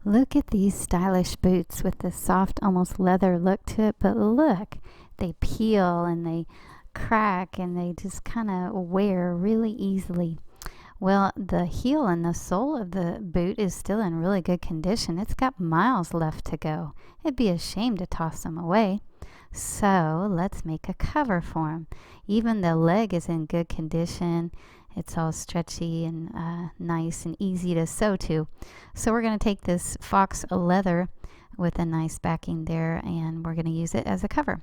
Look at these stylish boots with the soft, almost leather look to it, but look, they peel and they crack and they just kind of wear really easily. Well, the heel and the sole of the boot is still in really good condition. It's got miles left to go. It'd be a shame to toss them away. So let's make a cover for them. Even the leg is in good condition. It's all stretchy and nice and easy to sew to. So we're going to take this fox leather with a nice backing there, and we're going to use it as a cover.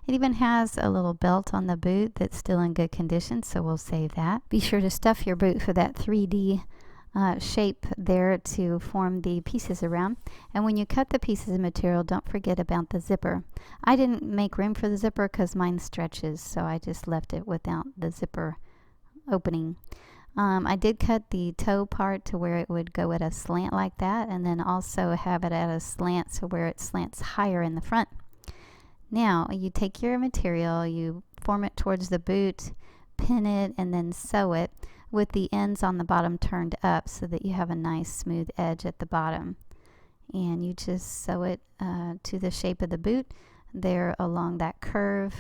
It even has a little belt on the boot that's still in good condition, so we'll save that. Be sure to stuff your boot for that 3D shape there to form the pieces around. And when you cut the pieces of material, don't forget about the zipper. I didn't make room for the zipper because mine stretches, so I just left it without the zipper opening. I did cut the toe part to where it would go at a slant like that, and then also have it at a slant so where it slants higher in the front. Now you take your material, you form it towards the boot, pin it, and then sew it with the ends on the bottom turned up so that you have a nice smooth edge at the bottom. And you just sew it to the shape of the boot there along that curve.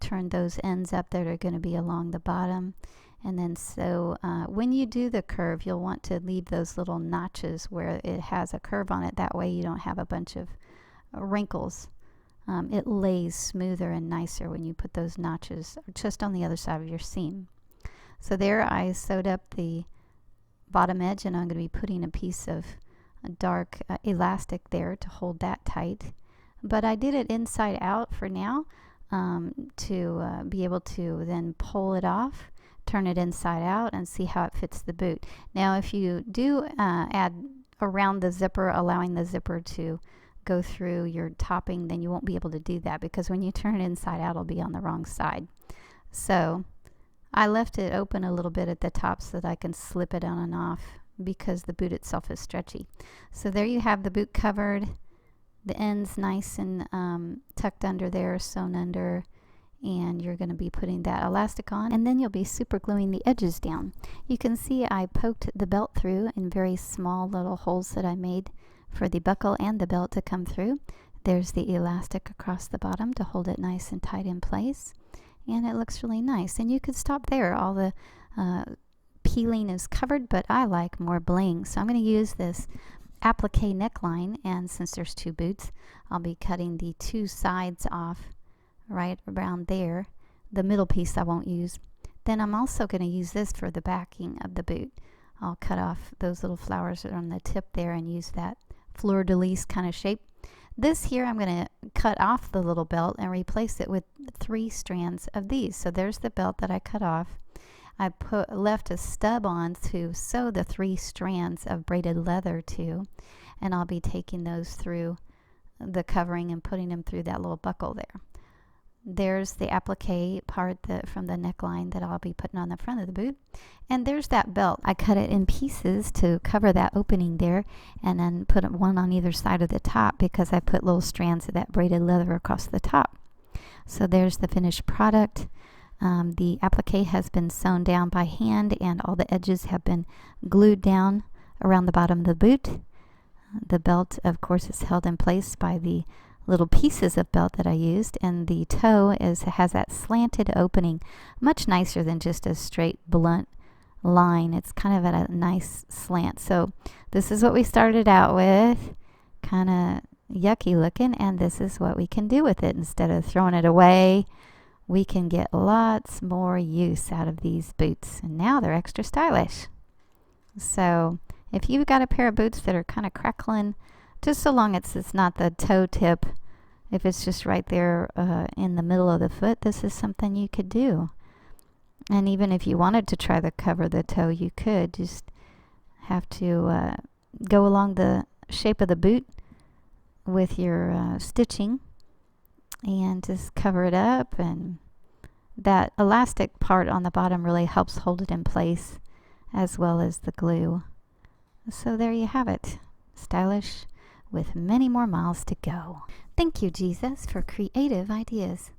Turn those ends up that are going to be along the bottom. And then so when you do the curve, you'll want to leave those little notches where it has a curve on it. That way you don't have a bunch of wrinkles. It lays smoother and nicer when you put those notches just on the other side of your seam. So there I sewed up the bottom edge, and I'm going to be putting a piece of dark elastic there to hold that tight. But I did it inside out for now to be able to then pull it off, turn it inside out, and see how it fits the boot. Now if you do add around the zipper, allowing the zipper to go through your topping, then you won't be able to do that, because when you turn it inside out, it'll be on the wrong side. So I left it open a little bit at the top so that I can slip it on and off, because the boot itself is stretchy. So there you have the boot covered, the ends nice and tucked under there, sewn under, and you're going to be putting that elastic on, and then you'll be super gluing the edges down. You can see I poked the belt through in very small little holes that I made for the buckle and the belt to come through. There's the elastic across the bottom to hold it nice and tight in place, and it looks really nice. And you could stop there. All the peeling is covered, but I like more bling, so I'm going to use this applique neckline, and since there's two boots, I'll be cutting the two sides off right around there. The middle piece I won't use. Then I'm also going to use this for the backing of the boot. I'll cut off those little flowers that are on the tip there and use that fleur-de-lis kind of shape. This here I'm going to cut off the little belt and replace it with 3 strands of these. So there's the belt that I cut off. I left a stub on to sew the 3 strands of braided leather to, and I'll be taking those through the covering and putting them through that little buckle there. There's the applique part from the neckline that I'll be putting on the front of the boot. And there's that belt. I cut it in pieces to cover that opening there, and then put one on either side of the top because I put little strands of that braided leather across the top. So there's the finished product. The applique has been sewn down by hand, and all the edges have been glued down around the bottom of the boot. The belt, of course, is held in place by the little pieces of belt that I used, and the toe has that slanted opening, much nicer than just a straight blunt line. It's kind of at a nice slant. So this is what we started out with, kind of yucky looking, and this is what we can do with it. Instead of throwing it away, we can get lots more use out of these boots, and now they're extra stylish. So if you've got a pair of boots that are kind of crackling, just so long it's not the toe tip, if it's just right there in the middle of the foot, this is something you could do. And even if you wanted to try to cover the toe, you could. Just have to go along the shape of the boot with your stitching and just cover it up, and that elastic part on the bottom really helps hold it in place, as well as the glue. So there you have it. Stylish with many more miles to go. Thank you, Jesus, for creative ideas.